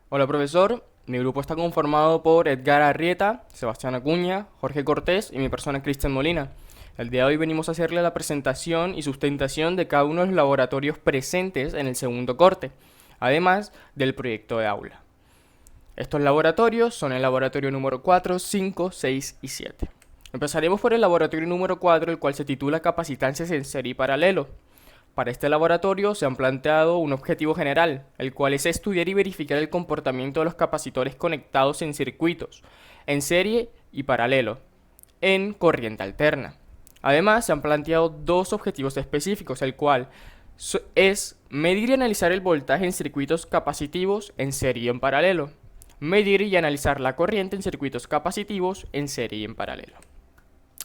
Hola profesor, mi grupo está conformado por Edgar Arrieta, Sebastián Acuña, Jorge Cortés y mi persona Cristian Molina. El día de hoy venimos a hacerle la presentación y sustentación de cada uno de los laboratorios presentes en el segundo corte, además del proyecto de aula. Estos laboratorios son el laboratorio número 4, 5, 6 y 7. Empezaremos por el laboratorio número 4, el cual se titula Capacitancias en serie y paralelo. Para este laboratorio se han planteado un objetivo general, el cual es estudiar y verificar el comportamiento de los capacitores conectados en circuitos, en serie y paralelo, en corriente alterna. Además, se han planteado dos objetivos específicos, el cual es medir y analizar el voltaje en circuitos capacitivos en serie y en paralelo. Medir y analizar la corriente en circuitos capacitivos en serie y en paralelo.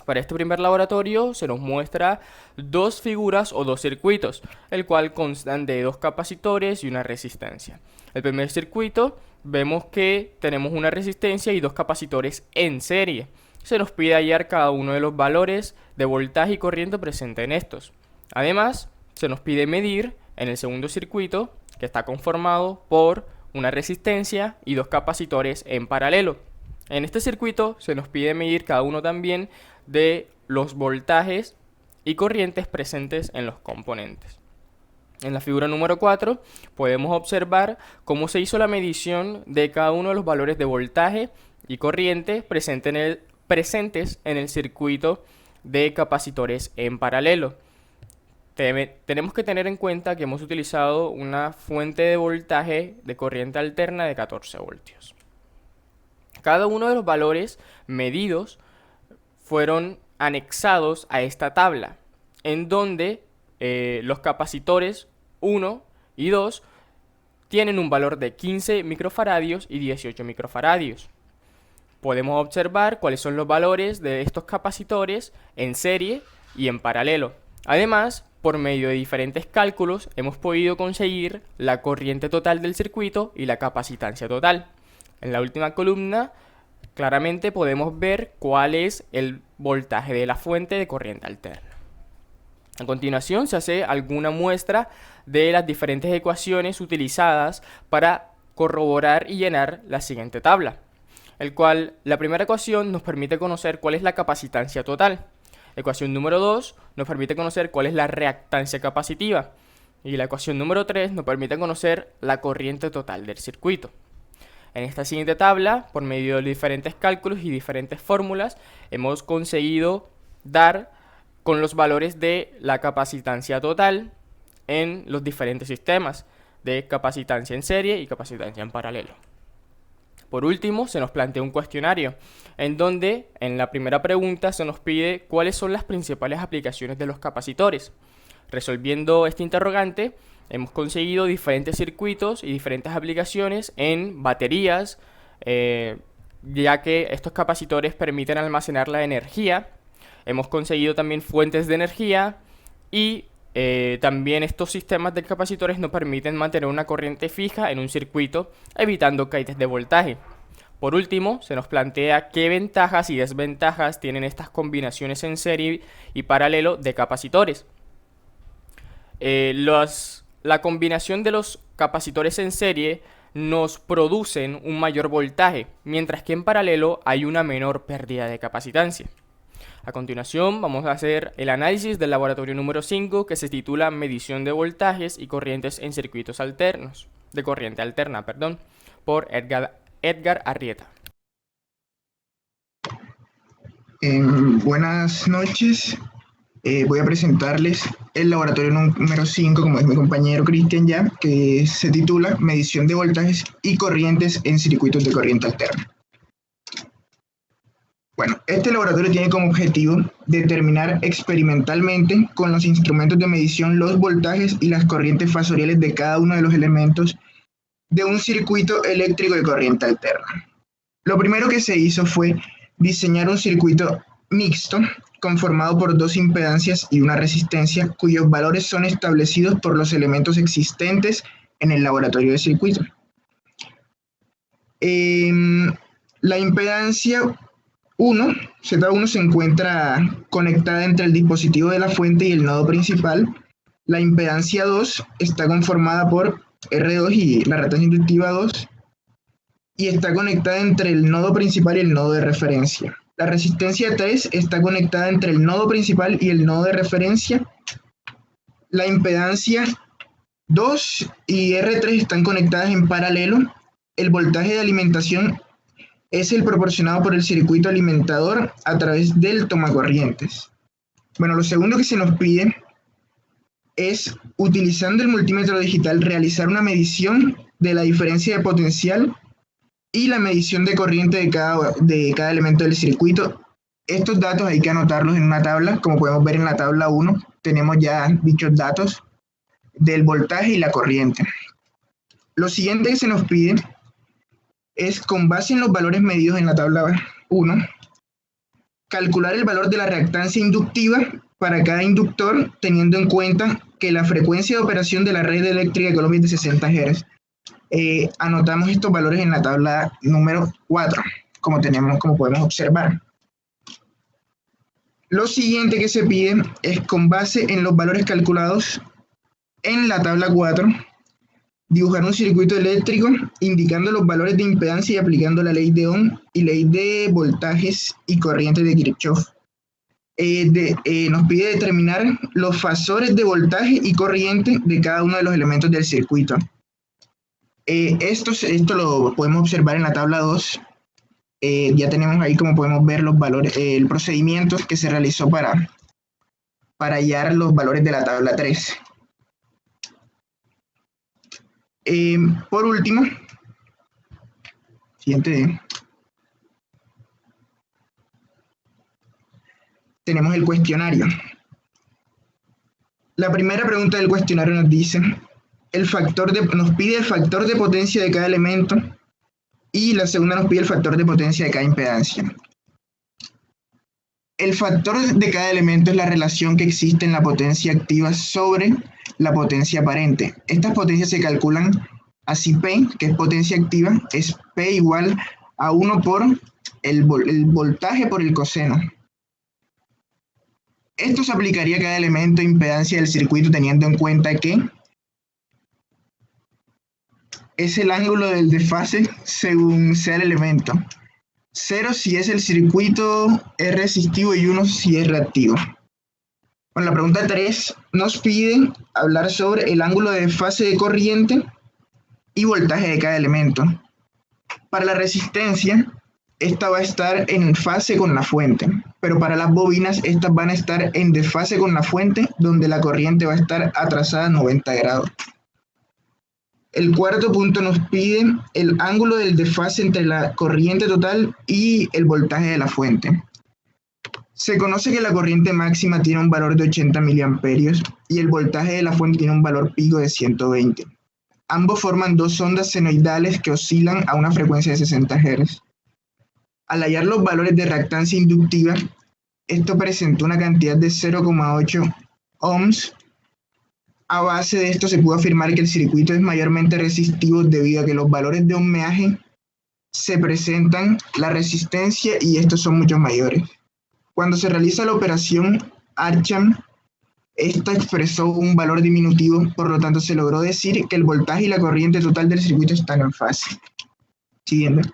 Para este primer laboratorio se nos muestra dos figuras o dos circuitos, el cual constan de dos capacitores y una resistencia. El primer circuito vemos que tenemos una resistencia y dos capacitores en serie. Se nos pide hallar cada uno de los valores de voltaje y corriente presente en estos. Además, se nos pide medir en el segundo circuito, que está conformado por una resistencia y dos capacitores en paralelo. En este circuito se nos pide medir cada uno también de los voltajes y corrientes presentes en los componentes. En la figura número 4 podemos observar cómo se hizo la medición de cada uno de los valores de voltaje y corriente presentes en el circuito de capacitores en paralelo. Tenemos que tener en cuenta que hemos utilizado una fuente de voltaje de corriente alterna de 14 voltios. Cada uno de los valores medidos fueron anexados a esta tabla, en donde los capacitores 1 y 2 tienen un valor de 15 microfaradios y 18 microfaradios. Podemos observar cuáles son los valores de estos capacitores en serie y en paralelo. Además, por medio de diferentes cálculos, hemos podido conseguir la corriente total del circuito y la capacitancia total. En la última columna, claramente podemos ver cuál es el voltaje de la fuente de corriente alterna. A continuación, se hace alguna muestra de las diferentes ecuaciones utilizadas para corroborar y llenar la siguiente tabla, el cual la primera ecuación nos permite conocer cuál es la capacitancia total. Ecuación número 2 nos permite conocer cuál es la reactancia capacitiva. Y la ecuación número 3 nos permite conocer la corriente total del circuito. En esta siguiente tabla, por medio de diferentes cálculos y diferentes fórmulas, hemos conseguido dar con los valores de la capacitancia total en los diferentes sistemas de capacitancia en serie y capacitancia en paralelo. Por último, se nos plantea un cuestionario, en donde en la primera pregunta se nos pide cuáles son las principales aplicaciones de los capacitores. Resolviendo este interrogante, hemos conseguido diferentes circuitos y diferentes aplicaciones en baterías, ya que estos capacitores permiten almacenar la energía. Hemos conseguido también fuentes de energía y también estos sistemas de capacitores nos permiten mantener una corriente fija en un circuito, evitando caídas de voltaje. Por último, se nos plantea qué ventajas y desventajas tienen estas combinaciones en serie y paralelo de capacitores. La combinación de los capacitores en serie nos producen un mayor voltaje, mientras que en paralelo hay una menor pérdida de capacitancia. A continuación vamos a hacer el análisis del laboratorio número 5, que se titula Medición de voltajes y corrientes en circuitos alternos, de corriente alterna, por Edgar Arrieta. Buenas noches. Voy a presentarles el laboratorio número 5, como es mi compañero Cristian ya, que se titula Medición de voltajes y corrientes en circuitos de corriente alterna. Bueno, este laboratorio tiene como objetivo determinar experimentalmente con los instrumentos de medición los voltajes y las corrientes fasoriales de cada uno de los elementos de un circuito eléctrico de corriente alterna. Lo primero que se hizo fue diseñar un circuito mixto conformado por dos impedancias y una resistencia cuyos valores son establecidos por los elementos existentes en el laboratorio de circuito. La impedancia 1, Z1, se encuentra conectada entre el dispositivo de la fuente y el nodo principal. La impedancia 2 está conformada por R2 y la reactancia inductiva 2 y está conectada entre el nodo principal y el nodo de referencia. La resistencia 3 está conectada entre el nodo principal y el nodo de referencia. La impedancia 2 y R3 están conectadas en paralelo. El voltaje de alimentación es el proporcionado por el circuito alimentador a través del tomacorrientes. Bueno, lo segundo que se nos pide es, utilizando el multímetro digital, realizar una medición de la diferencia de potencial y la medición de corriente de cada elemento del circuito. Estos datos hay que anotarlos en una tabla, como podemos ver en la tabla 1, tenemos ya dichos datos del voltaje y la corriente. Lo siguiente que se nos pide es, con base en los valores medidos en la tabla 1, calcular el valor de la reactancia inductiva para cada inductor, teniendo en cuenta que la frecuencia de operación de la red eléctrica de Colombia es de 60 Hz. Anotamos estos valores en la tabla número 4, como podemos observar. Lo siguiente que se pide es, con base en los valores calculados en la tabla 4, dibujar un circuito eléctrico indicando los valores de impedancia y aplicando la ley de Ohm y ley de voltajes y corrientes de Kirchhoff. Nos pide determinar los fasores de voltaje y corriente de cada uno de los elementos del circuito. Esto lo podemos observar en la tabla 2. Ya tenemos ahí, como podemos ver, los valores, el procedimiento que se realizó para hallar los valores de la tabla 3. Por último, tenemos el cuestionario. La primera pregunta del cuestionario nos dice, nos pide el factor de potencia de cada elemento, y la segunda nos pide el factor de potencia de cada impedancia. El factor de cada elemento es la relación que existe en la potencia activa sobre la potencia aparente. Estas potencias se calculan así: P, que es potencia activa, es P igual a 1 por el voltaje por el coseno. Esto se aplicaría a cada elemento de impedancia del circuito, teniendo en cuenta que es el ángulo del desfase según sea el elemento. 0 si es el circuito es resistivo y 1 si es reactivo. Bueno, la pregunta 3 nos pide hablar sobre el ángulo de desfase de corriente y voltaje de cada elemento. Para la resistencia, esta va a estar en fase con la fuente, pero para las bobinas, estas van a estar en desfase con la fuente, donde la corriente va a estar atrasada a 90 grados. El cuarto punto nos pide el ángulo del desfase entre la corriente total y el voltaje de la fuente. Se conoce que la corriente máxima tiene un valor de 80 miliamperios y el voltaje de la fuente tiene un valor pico de 120. Ambos forman dos ondas senoidales que oscilan a una frecuencia de 60 Hz. Al hallar los valores de reactancia inductiva, esto presentó una cantidad de 0,8 ohms. A base de esto se pudo afirmar que el circuito es mayormente resistivo debido a que los valores de ohmeaje se presentan la resistencia y estos son mucho mayores. Cuando se realiza la operación Archam, esta expresó un valor diminutivo, por lo tanto se logró decir que el voltaje y la corriente total del circuito están en fase. Siguiente.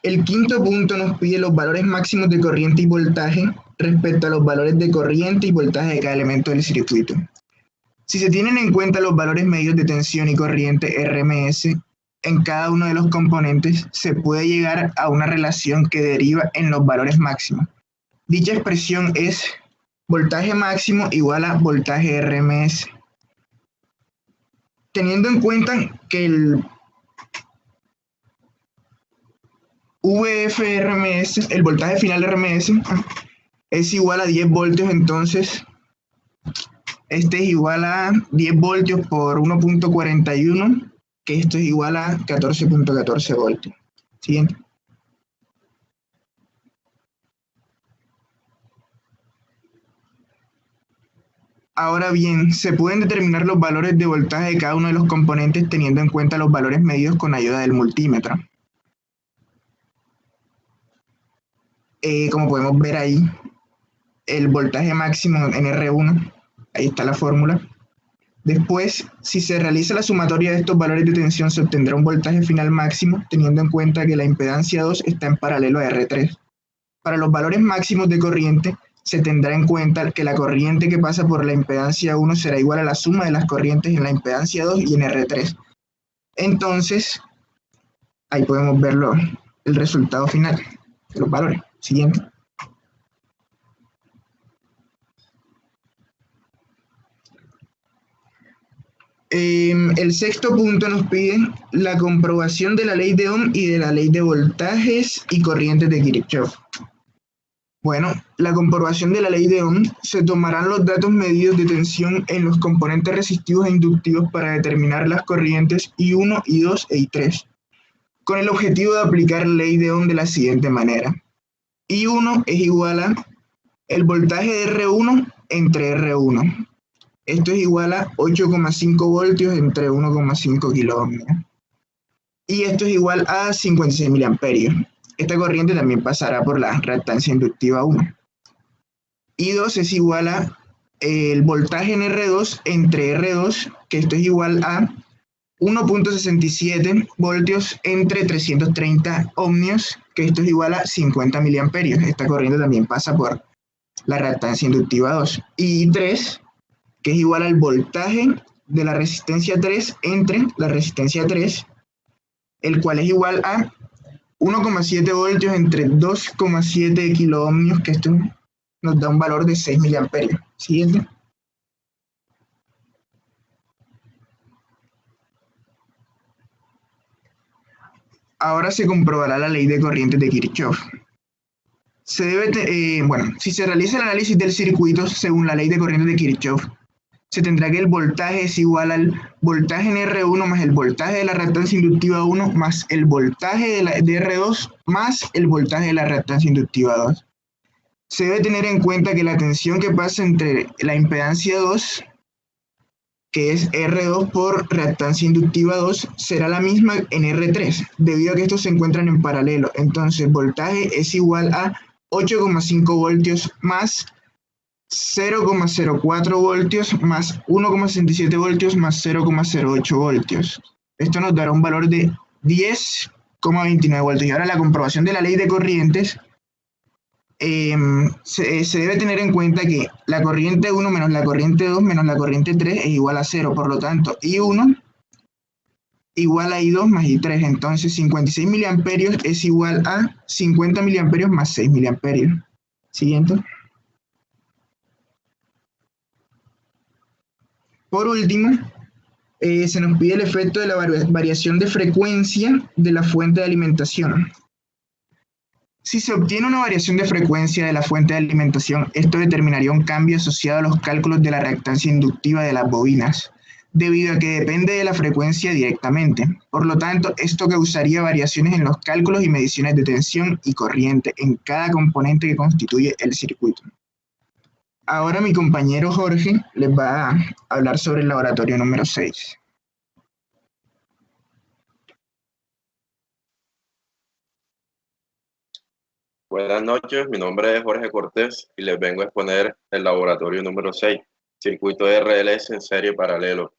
El quinto punto nos pide los valores máximos de corriente y voltaje respecto a los valores de corriente y voltaje de cada elemento del circuito. Si se tienen en cuenta los valores medios de tensión y corriente RMS en cada uno de los componentes, se puede llegar a una relación que deriva en los valores máximos. Dicha expresión es voltaje máximo igual a voltaje RMS. Teniendo en cuenta que el VF-RMS, el voltaje final RMS, es igual a 10 voltios, entonces este es igual a 10 voltios por 1.41, que esto es igual a 14.14 voltios. Siguiente. Ahora bien, se pueden determinar los valores de voltaje de cada uno de los componentes teniendo en cuenta los valores medidos con ayuda del multímetro. Como podemos ver ahí, el voltaje máximo en R1, ahí está la fórmula, Después, si se realiza la sumatoria de estos valores de tensión, se obtendrá un voltaje final máximo, teniendo en cuenta que la impedancia 2 está en paralelo a R3. Para los valores máximos de corriente, se tendrá en cuenta que la corriente que pasa por la impedancia 1 será igual a la suma de las corrientes en la impedancia 2 y en R3. Entonces, ahí podemos ver el resultado final de los valores. Siguiente. El sexto punto nos pide la comprobación de la ley de Ohm y de la ley de voltajes y corrientes de Kirchhoff. Bueno, la comprobación de la ley de Ohm: se tomarán los datos medidos de tensión en los componentes resistivos e inductivos para determinar las corrientes I1, I2 e I3, con el objetivo de aplicar la ley de Ohm de la siguiente manera. I1 es igual a el voltaje de R1 entre R1. Esto es igual a 8,5 voltios entre 1,5 kiloohmios. Y esto es igual a 56 miliamperios. Esta corriente también pasará por la reactancia inductiva 1. I2 es igual a el voltaje en R2 entre R2, que esto es igual a 1,67 voltios entre 330 ohmios, que esto es igual a 50 miliamperios. Esta corriente también pasa por la reactancia inductiva 2. Y I3, que es igual al voltaje de la resistencia 3 entre la resistencia 3, el cual es igual a 1,7 voltios entre 2,7 kiloohmios, que esto nos da un valor de 6 miliamperios. Siguiente. Ahora se comprobará la ley de corrientes de Kirchhoff. Si se realiza el análisis del circuito según la ley de corrientes de Kirchhoff, se tendrá que el voltaje es igual al voltaje en R1 más el voltaje de la reactancia inductiva 1 más el voltaje de R2 más el voltaje de la reactancia inductiva 2. Se debe tener en cuenta que la tensión que pasa entre la impedancia 2, que es R2 por reactancia inductiva 2, será la misma en R3, debido a que estos se encuentran en paralelo. Entonces, voltaje es igual a 8,5 voltios más 0,04 voltios más 1,67 voltios más 0,08 voltios. Esto nos dará un valor de 10,29 voltios. Y ahora la comprobación de la ley de corrientes, se debe tener en cuenta que la corriente 1 menos la corriente 2 menos la corriente 3 es igual a 0. Por lo tanto, I1 igual a I2 más I3. Entonces, 56 miliamperios es igual a 50 miliamperios más 6 miliamperios. Siguiente. Por último, se nos pide el efecto de la variación de frecuencia de la fuente de alimentación. Si se obtiene una variación de frecuencia de la fuente de alimentación, esto determinaría un cambio asociado a los cálculos de la reactancia inductiva de las bobinas, debido a que depende de la frecuencia directamente. Por lo tanto, esto causaría variaciones en los cálculos y mediciones de tensión y corriente en cada componente que constituye el circuito. Ahora mi compañero Jorge les va a hablar sobre el laboratorio número 6. Buenas noches, mi nombre es Jorge Cortés y les vengo a exponer el laboratorio número 6, circuito RLS en serie paralelo.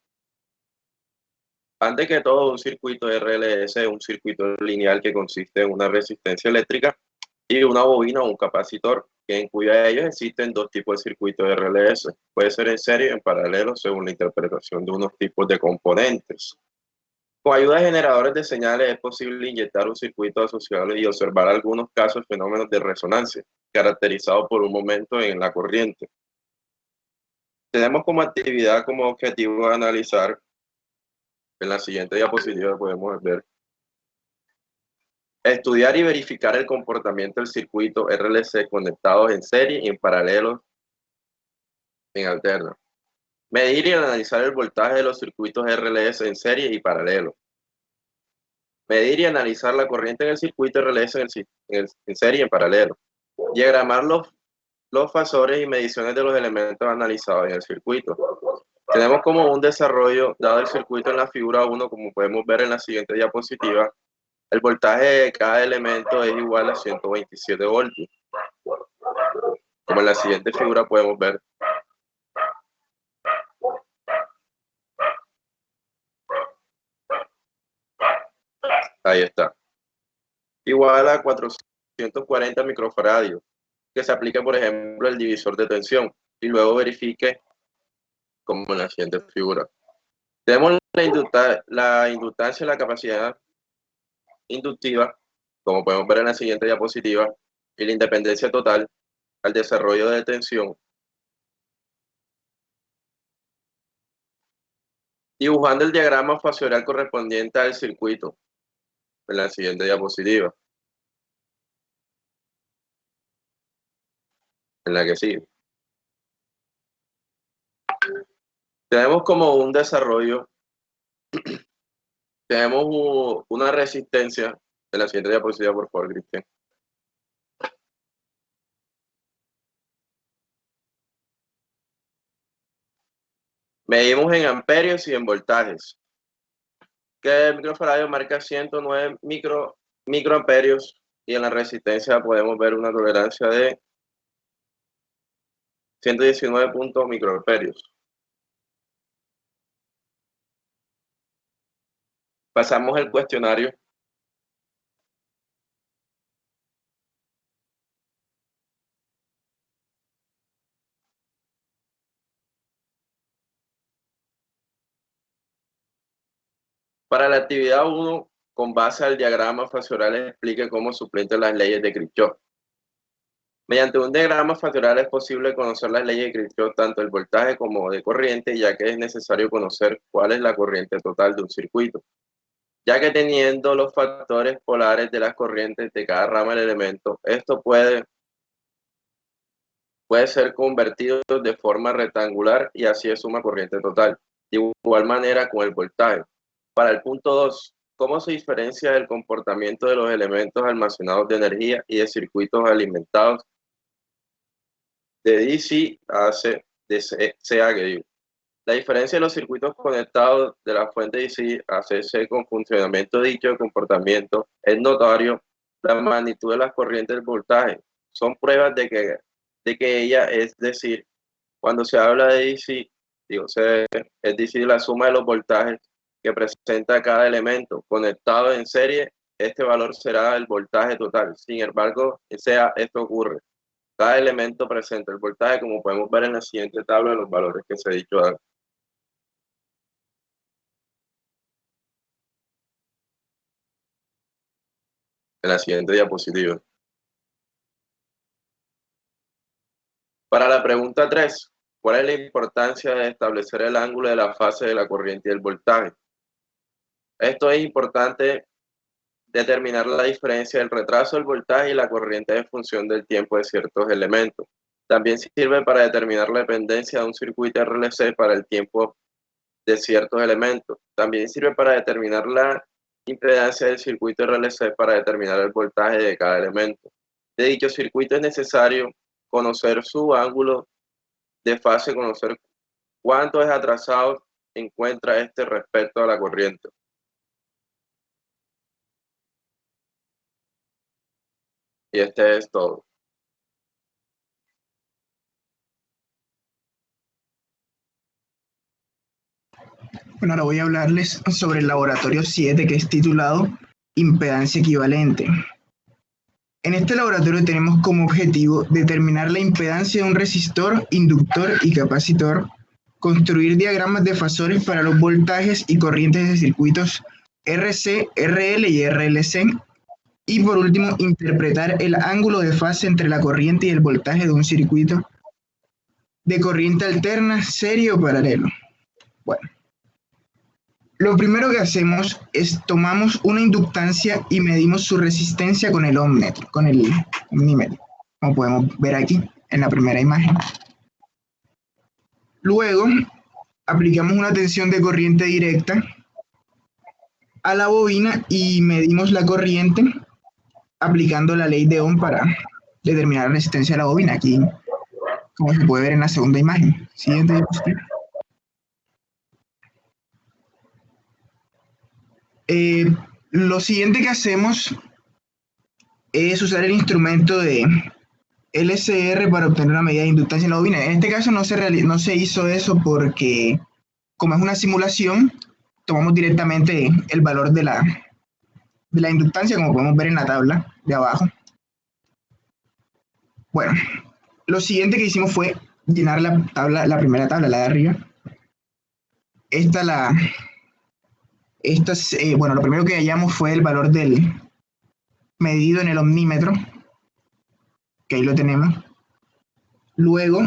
Antes que todo, un circuito RLS es un circuito lineal que consiste en una resistencia eléctrica y una bobina o un capacitor, en cuya de ellos existen dos tipos de circuitos RLS. Puede ser en serie o en paralelo según la interpretación de unos tipos de componentes. Con ayuda de generadores de señales es posible inyectar un circuito asociado y observar algunos casos de fenómenos de resonancia, caracterizados por un momento en la corriente. Tenemos como actividad, como objetivo, analizar, en la siguiente diapositiva podemos ver, estudiar y verificar el comportamiento del circuito RLC conectados en serie y en paralelo en alterno. Medir y analizar el voltaje de los circuitos RLS en serie y paralelo. Medir y analizar la corriente en el circuito RLS en serie y en paralelo. Diagramar los fasores y mediciones de los elementos analizados en el circuito. Tenemos como un desarrollo dado el circuito en la figura 1, como podemos ver en la siguiente diapositiva. El voltaje de cada elemento es igual a 127 voltios. Como en la siguiente figura podemos ver. Ahí está. Igual a 440 microfaradios, que se aplique, por ejemplo, el divisor de tensión y luego verifique como en la siguiente figura. Tenemos la inductancia y la capacidad inductiva, como podemos ver en la siguiente diapositiva, y la independencia total al desarrollo de tensión, dibujando el diagrama facial correspondiente al circuito en la siguiente diapositiva, en la que sigue. Tenemos como un desarrollo, tenemos una resistencia, en la siguiente diapositiva, por favor, Cristian. Medimos en amperios y en voltajes. Que el microfaradio marca 109 microamperios y en la resistencia podemos ver una tolerancia de 119 microamperios. Pasamos el cuestionario. Para la actividad 1, con base al diagrama facial, explique cómo suplantar las leyes de Kirchhoff. Mediante un diagrama facial es posible conocer las leyes de Kirchhoff, tanto el voltaje como de corriente, ya que es necesario conocer cuál es la corriente total de un circuito, ya que teniendo los factores polares de las corrientes de cada rama del elemento, esto puede ser convertido de forma rectangular y así es una corriente total. De igual manera con el voltaje. Para el punto 2, ¿cómo se diferencia el comportamiento de los elementos almacenados de energía y de circuitos alimentados de DC a AC, de CA, que digo? La diferencia de los circuitos conectados de la fuente DC a AC con funcionamiento de dicho comportamiento es notorio. La magnitud de las corrientes del voltaje son pruebas de que ella, es decir, cuando se habla de DC, es decir, la suma de los voltajes que presenta cada elemento conectado en serie, este valor será el voltaje total. Sin embargo, esto ocurre. Cada elemento presenta el voltaje, como podemos ver en la siguiente tabla de los valores que se ha dicho antes. En la siguiente diapositiva. Para la pregunta 3, ¿cuál es la importancia de establecer el ángulo de la fase de la corriente y el voltaje? Esto es importante determinar la diferencia del retraso del voltaje y la corriente en función del tiempo de ciertos elementos. También sirve para determinar la dependencia de un circuito RLC para el tiempo de ciertos elementos. También sirve para determinar la impedancia del circuito RLC para determinar el voltaje de cada elemento. De dicho circuito es necesario conocer su ángulo de fase, conocer cuánto es atrasado encuentra este respecto a la corriente. Y este es todo. Bueno, ahora voy a hablarles sobre el laboratorio 7, que es titulado Impedancia Equivalente. En este laboratorio tenemos como objetivo determinar la impedancia de un resistor, inductor y capacitor, construir diagramas de fasores para los voltajes y corrientes de circuitos RC, RL y RLC, y por último, interpretar el ángulo de fase entre la corriente y el voltaje de un circuito de corriente alterna, serie o paralelo. Bueno, lo primero que hacemos es tomamos una inductancia y medimos su resistencia con el ohmmetro, con el ohmímetro, como podemos ver aquí en la primera imagen. Luego, aplicamos una tensión de corriente directa a la bobina y medimos la corriente aplicando la ley de Ohm para determinar la resistencia de la bobina, aquí como se puede ver en la segunda imagen. Siguiente diapositiva. Lo siguiente que hacemos es usar el instrumento de LCR para obtener una medida de inductancia en la bobina. En este caso no se hizo eso porque, como es una simulación, tomamos directamente el valor de de la inductancia, como podemos ver en la tabla de abajo. Bueno, lo siguiente que hicimos fue llenar la primera tabla, la de arriba. Bueno, lo primero que hallamos fue el valor del medido en el ohmímetro, que ahí lo tenemos. Luego,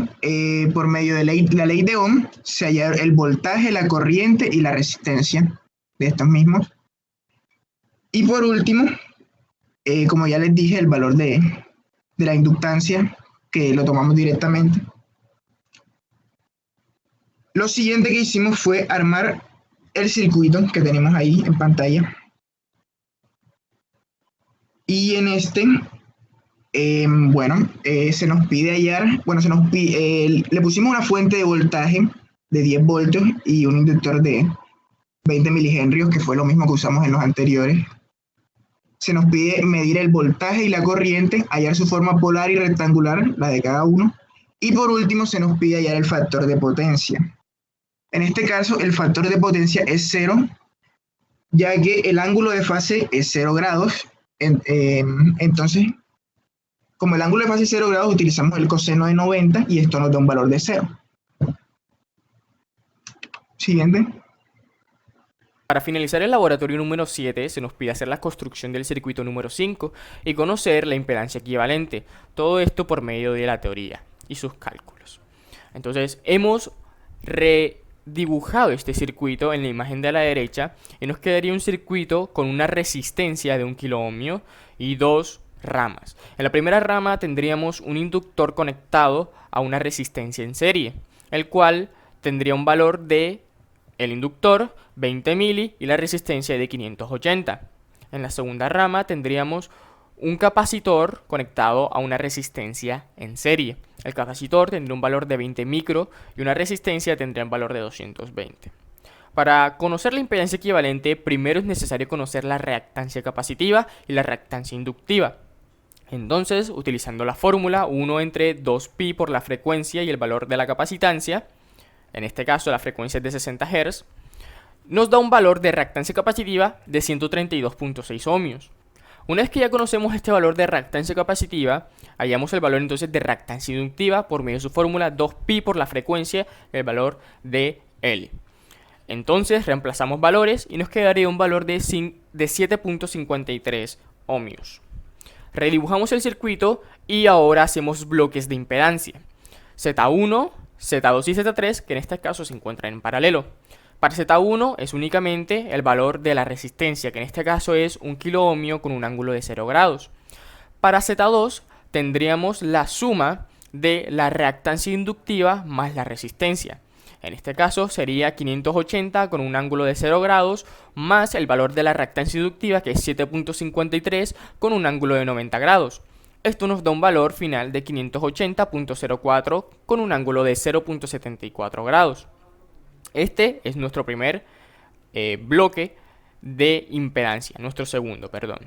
por medio de la ley de Ohm, se halla el voltaje, la corriente y la resistencia de estos mismos. Y por último, como ya les dije, el valor de la inductancia, que lo tomamos directamente. Lo siguiente que hicimos fue armar el circuito que tenemos ahí en pantalla. Y en este, se nos pide hallar, le pusimos una fuente de voltaje de 10 voltios y un inductor de 20 milihenrios, que fue lo mismo que usamos en los anteriores. Se nos pide medir el voltaje y la corriente, hallar su forma polar y rectangular, la de cada uno. Y por último, se nos pide hallar el factor de potencia. En este caso, el factor de potencia es 0, ya que el ángulo de fase es 0 grados. Entonces, como el ángulo de fase es 0 grados, utilizamos el coseno de 90 y esto nos da un valor de 0. Siguiente. Para finalizar el laboratorio número 7, se nos pide hacer la construcción del circuito número 5 y conocer la impedancia equivalente. Todo esto por medio de la teoría y sus cálculos. Entonces, hemos redibujado este circuito en la imagen de la derecha y nos quedaría un circuito con una resistencia de 1 kiloohmio y 2 ramas. En la primera rama tendríamos un inductor conectado a una resistencia en serie, el cual tendría un valor de el inductor 20 mili y la resistencia de 580. En la segunda rama tendríamos un capacitor conectado a una resistencia en serie. El capacitor tendría un valor de 20 micro y una resistencia tendría un valor de 220. Para conocer la impedancia equivalente, primero es necesario conocer la reactancia capacitiva y la reactancia inductiva. Entonces, utilizando la fórmula 1 entre 2pi por la frecuencia y el valor de la capacitancia, en este caso la frecuencia es de 60 Hz, nos da un valor de reactancia capacitiva de 132.6 ohmios. Una vez que ya conocemos este valor de reactancia capacitiva, hallamos el valor entonces de reactancia inductiva por medio de su fórmula 2pi por la frecuencia y el valor de L. Entonces reemplazamos valores y nos quedaría un valor de 7.53 ohmios. Redibujamos el circuito y ahora hacemos bloques de impedancia. Z1, Z2 y Z3, que en este caso se encuentran en paralelo. Para Z1 es únicamente el valor de la resistencia, que en este caso es 1 kiloohmio con un ángulo de 0 grados. Para Z2 tendríamos la suma de la reactancia inductiva más la resistencia. En este caso sería 580 con un ángulo de 0 grados más el valor de la reactancia inductiva, que es 7.53 con un ángulo de 90 grados. Esto nos da un valor final de 580.04 con un ángulo de 0.74 grados. Este es nuestro primer bloque de impedancia, nuestro segundo, perdón.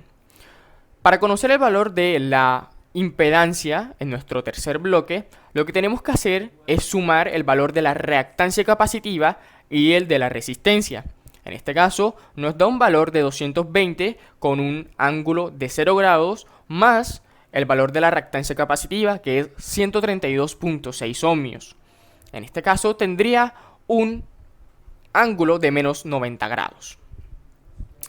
Para conocer el valor de la impedancia en nuestro tercer bloque, lo que tenemos que hacer es sumar el valor de la reactancia capacitiva y el de la resistencia. En este caso nos da un valor de 220 con un ángulo de 0 grados más el valor de la reactancia capacitiva, que es 132.6 ohmios. En este caso tendría un ángulo de menos 90 grados.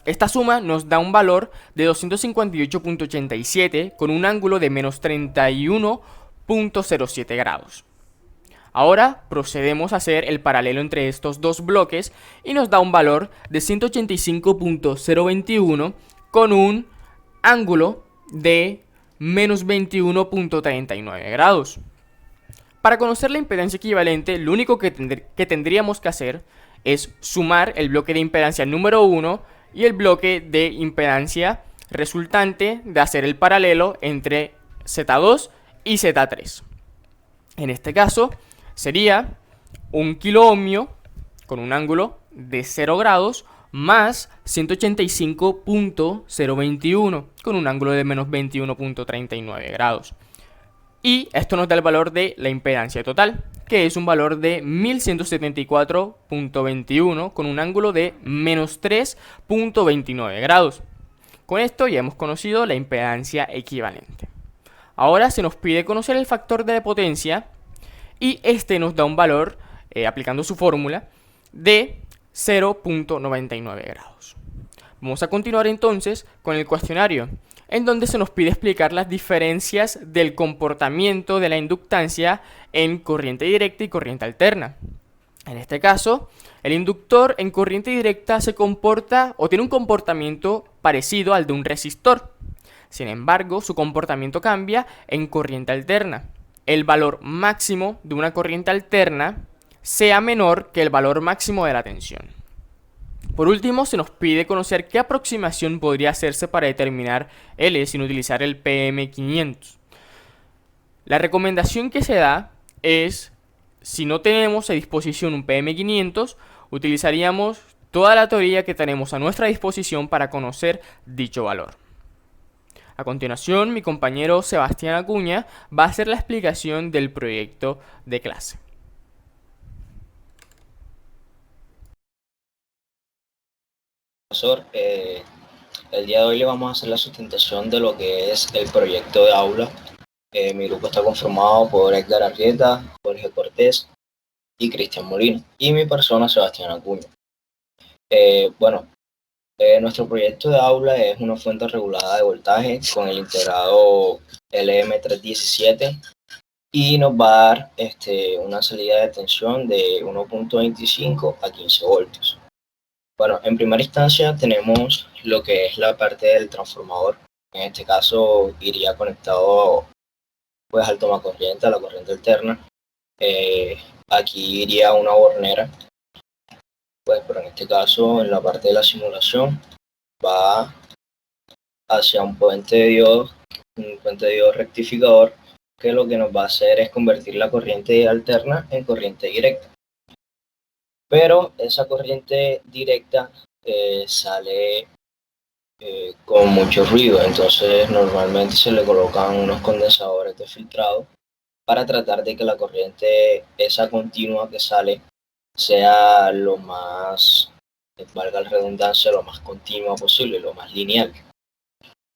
Esta suma nos da un valor de 258.87 con un ángulo de menos 31.07 grados. Ahora procedemos a hacer el paralelo entre estos dos bloques y nos da un valor de 185.021 con un ángulo de menos 21.39 grados. Para conocer la impedancia equivalente, lo único que tendríamos que hacer es sumar el bloque de impedancia número 1 y el bloque de impedancia resultante de hacer el paralelo entre Z2 y Z3. En este caso sería 1 kiloohmio con un ángulo de 0 grados más 185.021 con un ángulo de menos 21.39 grados. Y esto nos da el valor de la impedancia total, que es un valor de 1174.21 con un ángulo de menos 3.29 grados. Con esto ya hemos conocido la impedancia equivalente. Ahora se nos pide conocer el factor de potencia y este nos da un valor, aplicando su fórmula, de 0.99 grados. Vamos a continuar entonces con el cuestionario, en donde se nos pide explicar las diferencias del comportamiento de la inductancia en corriente directa y corriente alterna. En este caso, el inductor en corriente directa se comporta o tiene un comportamiento parecido al de un resistor. Sin embargo, su comportamiento cambia en corriente alterna. El valor máximo de una corriente alterna sea menor que el valor máximo de la tensión. Por último, se nos pide conocer qué aproximación podría hacerse para determinar L sin utilizar el PM500. La recomendación que se da es, si no tenemos a disposición un PM500, utilizaríamos toda la teoría que tenemos a nuestra disposición para conocer dicho valor. A continuación, mi compañero Sebastián Acuña va a hacer la explicación del proyecto de clase. Profesor, el día de hoy le vamos a hacer la sustentación de lo que es el proyecto de aula. Mi grupo está conformado por Edgar Arrieta, Jorge Cortés y Cristian Molina, y mi persona, Sebastián Acuña. Nuestro proyecto de aula es una fuente regulada de voltaje con el integrado LM317 y nos va a dar una salida de tensión de 1.25 a 15 voltios. Bueno, en primera instancia tenemos lo que es la parte del transformador. En este caso iría conectado pues al tomacorriente, a la corriente alterna. Aquí iría una bornera, pues, pero en este caso en la parte de la simulación va hacia un puente de diodo rectificador, que lo que nos va a hacer es convertir la corriente alterna en corriente directa. Pero esa corriente directa sale con mucho ruido, entonces normalmente se le colocan unos condensadores de filtrado para tratar de que la corriente esa continua que sale sea lo más, valga la redundancia, lo más continua posible, lo más lineal.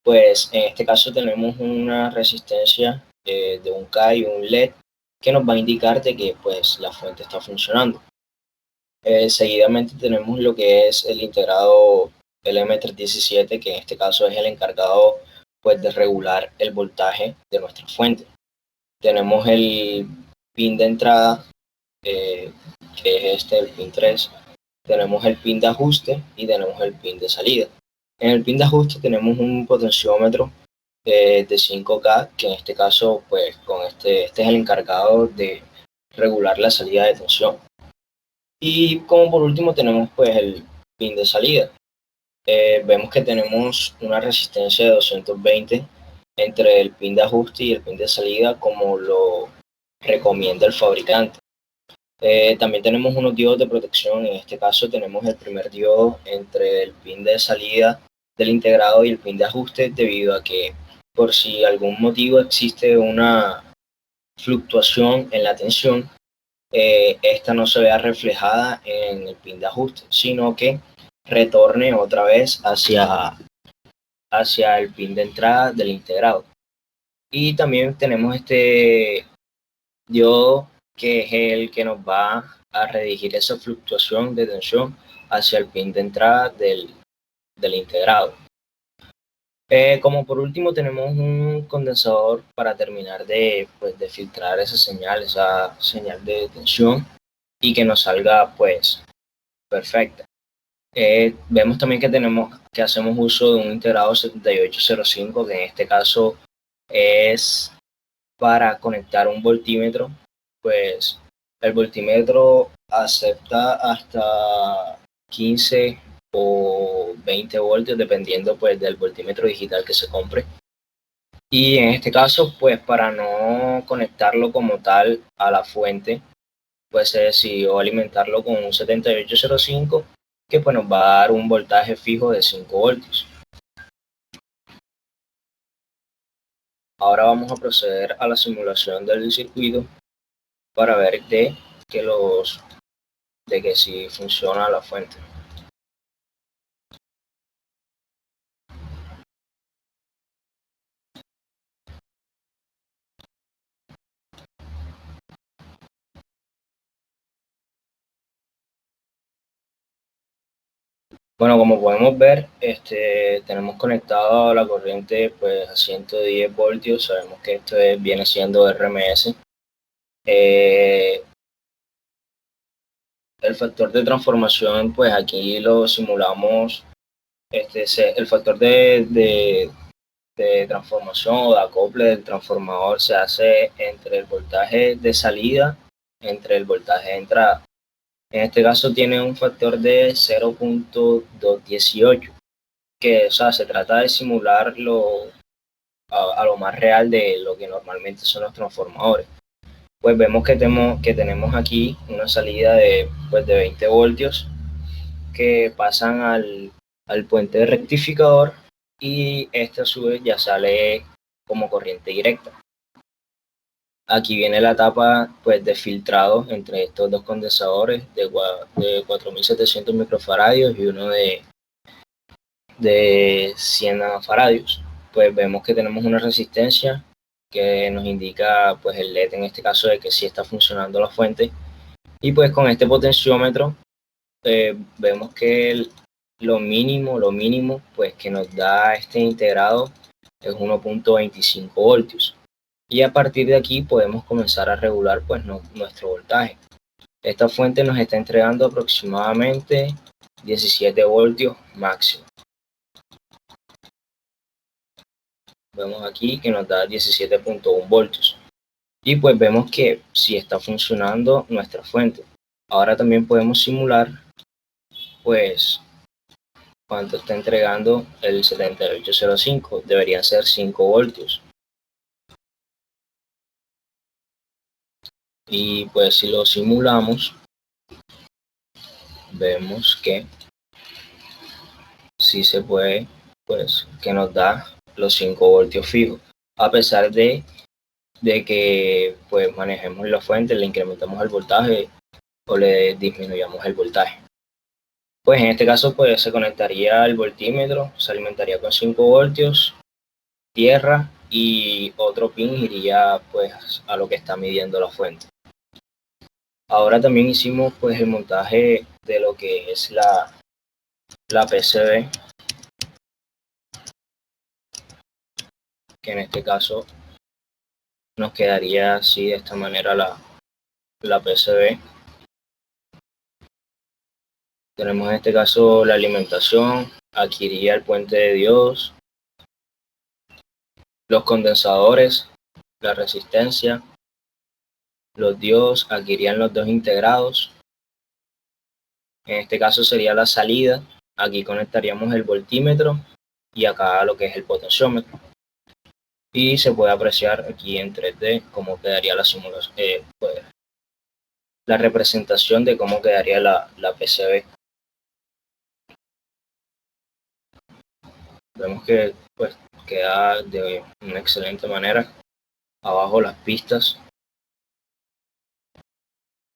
Pues en este caso tenemos una resistencia de un K y un LED que nos va a indicar de que pues la fuente está funcionando. Seguidamente tenemos lo que es el integrado LM317, que en este caso es el encargado pues de regular el voltaje de nuestra fuente. Tenemos el pin de entrada, que es el pin 3. Tenemos el pin de ajuste y tenemos el pin de salida. En el pin de ajuste tenemos un potenciómetro de 5K, que en este caso pues con este es el encargado de regular la salida de tensión. Y como por último tenemos pues el pin de salida. Vemos que tenemos una resistencia de 220 entre el pin de ajuste y el pin de salida, como lo recomienda el fabricante. También tenemos unos diodos de protección. En este caso tenemos el primer diodo entre el pin de salida del integrado y el pin de ajuste, debido a que por si algún motivo existe una fluctuación en la tensión, esta no se vea reflejada en el pin de ajuste, sino que retorne otra vez hacia el pin de entrada del integrado. Y también tenemos este diodo, que es el que nos va a redirigir esa fluctuación de tensión hacia el pin de entrada del integrado. Como por último tenemos un condensador para terminar de filtrar esa señal de tensión y que nos salga pues perfecta. Vemos también que hacemos uso de un integrado 7805, que en este caso es para conectar un voltímetro. Pues el voltímetro acepta hasta 15 o 20 voltios, dependiendo pues del voltímetro digital que se compre. Y en este caso, pues para no conectarlo como tal a la fuente, pues se decidió alimentarlo con un 7805, que pues nos va a dar un voltaje fijo de 5 voltios. Ahora vamos a proceder a la simulación del circuito para ver de que si funciona la fuente. Bueno, como podemos ver, tenemos conectado la corriente pues a 110 voltios. Sabemos que esto viene siendo RMS. El factor de transformación, pues aquí lo simulamos. El factor de transformación o de acople del transformador se hace entre el voltaje de salida, entre el voltaje de entrada. En este caso tiene un factor de 0.218, que, o sea, se trata de simularlo a lo más real de lo que normalmente son los transformadores. Pues vemos que tenemos aquí una salida de 20 voltios que pasan al puente de rectificador, y este a su vez ya sale como corriente directa. Aquí viene la etapa pues de filtrado entre estos dos condensadores de 4700 microfaradios y uno de 100 nanofaradios. Pues vemos que tenemos una resistencia que nos indica pues el LED en este caso de que sí está funcionando la fuente, y pues con este potenciómetro vemos que lo mínimo pues que nos da este integrado es 1.25 voltios, y a partir de aquí podemos comenzar a regular pues nuestro voltaje. Esta fuente nos está entregando aproximadamente 17 voltios máximo. Vemos aquí que nos da 17.1 voltios, y pues vemos que sí está funcionando nuestra fuente. Ahora también podemos simular pues cuánto está entregando el 7805, deberían ser 5 voltios. Y pues si lo simulamos, vemos que sí se puede, pues que nos da los 5 voltios fijos, a pesar de que pues manejemos la fuente, le incrementamos el voltaje o le disminuyamos el voltaje. Pues en este caso pues se conectaría al voltímetro, se alimentaría con 5 voltios, tierra, y otro pin iría pues a lo que está midiendo la fuente. Ahora también hicimos pues el montaje de lo que es la PCB, que en este caso nos quedaría así de esta manera la PCB. Tenemos en este caso la alimentación, aquí iría el puente de diodos, los condensadores, la resistencia, los diodos, aquí irían los dos integrados. En este caso sería la salida, aquí conectaríamos el voltímetro y acá lo que es el potenciómetro. Y se puede apreciar aquí en 3D cómo quedaría la simulación, pues, la representación de cómo quedaría la PCB. Vemos que pues queda de una excelente manera. Abajo las pistas,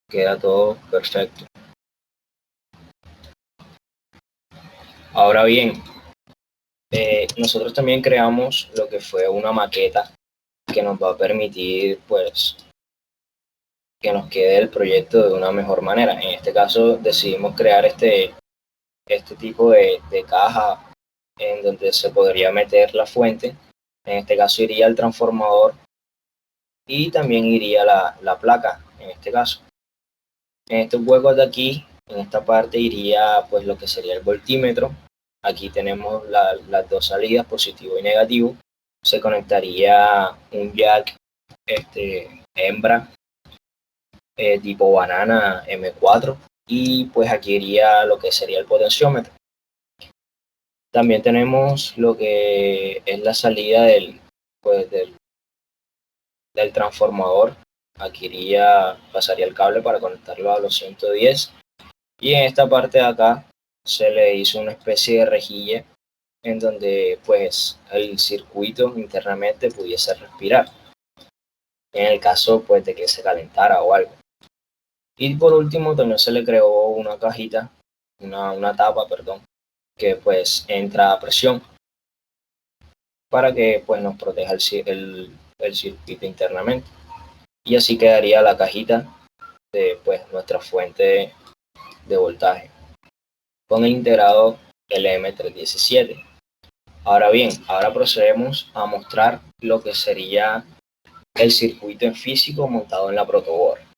queda todo perfecto. Ahora bien, nosotros también creamos lo que fue una maqueta que nos va a permitir pues que nos quede el proyecto de una mejor manera. En este caso decidimos crear este tipo de caja en donde se podría meter la fuente. En este caso iría el transformador y también iría la placa, en este caso. En estos huecos de aquí, en esta parte iría pues lo que sería el voltímetro. Aquí tenemos las dos salidas, positivo y negativo. Se conectaría un jack hembra tipo banana M4, y pues aquí iría lo que sería el potenciómetro. También tenemos lo que es la salida del transformador. Aquí pasaría el cable para conectarlo a los 110, y en esta parte de acá se le hizo una especie de rejilla en donde pues el circuito internamente pudiese respirar en el caso pues de que se calentara o algo. Y por último también se le creó una cajita, una tapa, perdón, que pues entra a presión para que pues nos proteja el circuito internamente, y así quedaría la cajita de pues nuestra fuente de voltaje con el integrado LM317. Ahora bien, ahora procedemos a mostrar lo que sería el circuito en físico montado en la protoboard.